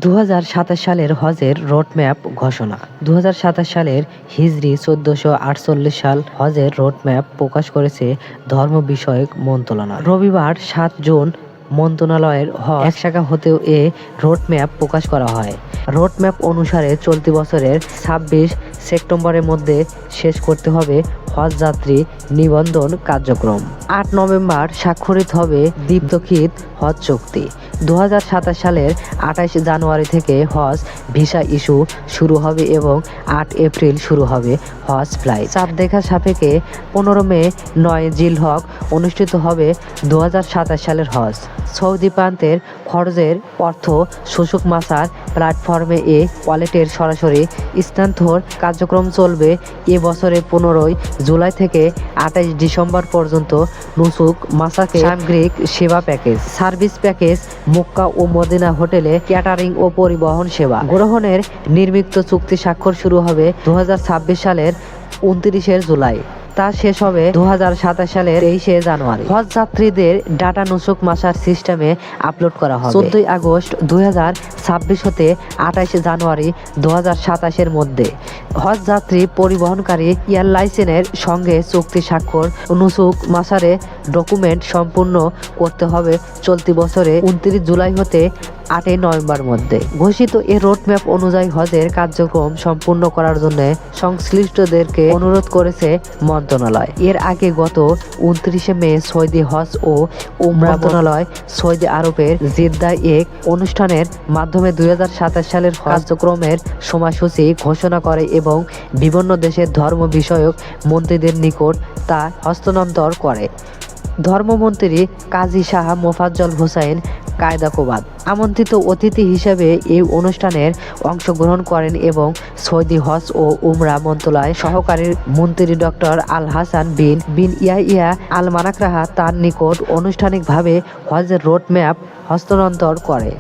2027 সালের হজের রোডম্যাপ ঘোষণা। 2027 সালের হিজরি 1448 সাল হজের রোডম্যাপ প্রকাশ করেছে ধর্ম বিষয়ক মন্ত্রণালয়। রবিবার 7 জুন মন্ত্রণালয়ের হজ শাখা হতেও এ রোডম্যাপ প্রকাশ করা হয়। রোডম্যাপ অনুসারে চলতি বছরের 26 সেপ্টেম্বরের মধ্যে শেষ করতে হবে হজ যাত্রী নিবন্ধন কার্যক্রম। 8 নভেম্বর স্বাক্ষরিত হবে দ্বীপদক্ষিত হজ চুক্তি। 2027 সালের 28 জানুয়ারি থেকে হজ ভিসা ইস্যু শুরু হবে এবং 8 এপ্রিল শুরু হবে হজ ফ্লাইট। চাঁদ দেখা সাপেক্ষে 15 মে 9 জিলহজ অনুষ্ঠিত হবে 2027 সালের হজ। সৌদি প্রান্তের খরচের অর্থ সুসুক মাসার প্ল্যাটফর্মে এ ওয়ালেটের সরাসরি স্থানান্তর কার্যক্রম চলবে এ বছরের 15 জুলাই থেকে 28 ডিসেম্বর পর্যন্ত। নুসুক মাসাকে সামগ্রিক সেবা প্যাকেজ, সার্ভিস প্যাকেজ, মক্কা ও মদিনা হোটেলে ক্যাটারিং ও পরিবহন সেবা গ্রহণের নির্মিত চুক্তি স্বাক্ষর শুরু হবে 2026 সালের 29 জুলাই। তা শেষ হবে 2027 সালের 23 জানুয়ারি। হজ যাত্রীদের ডাটা নুসুক মাসার সিস্টেমে আপলোড করা হবে 14 আগস্ট 2026 হতে 28 জানুয়ারি 2027 মধ্যে। হজ যাত্রী পরিবহনকারী এয়ারলাইন্সের সঙ্গে চুক্তি স্বাক্ষর নুসুক মাসারে ডকুমেন্ট সম্পূর্ণ করতে হবে চলতি বছরে 29 জুলাই হতে 8 নভেম্বর মধ্যে। ঘোষিত এ রোডম্যাপ অনুযায়ী হজের কার্যক্রম সম্পূর্ণ করার জন্য সংশ্লিষ্টদেরকে অনুরোধ করেছে মন্ত্রণালয়। এর আগে গত 29 মে সৌদি হজ ও উমরা মন্ত্রণালয় সৌদি আরবের জেদ্দায় এক অনুষ্ঠানের মাধ্যমে 2027 সালের কার্যক্রমের সময়সূচি ঘোষণা করে এবং বিভিন্ন দেশের ধর্ম বিষয়ক মন্ত্রীদের নিকট তা হস্তান্তর করে। ধর্মমন্ত্রী কাজী শাহ মোফাজ্জল হোসাইন কায়দাকোবাদ আমন্ত্রিত অতিথি হিসেবে এই অনুষ্ঠানের অংশগ্রহণ করেন এবং সৌদি হজ ও উমরা মন্ত্রণালয় সহকারী মন্ত্রী ডক্টর আল হাসান বিন ইয়াহিয়া আল মানাকরাহ তার নিকট আনুষ্ঠানিকভাবে হজের রোডম্যাপ হস্তান্তর করে।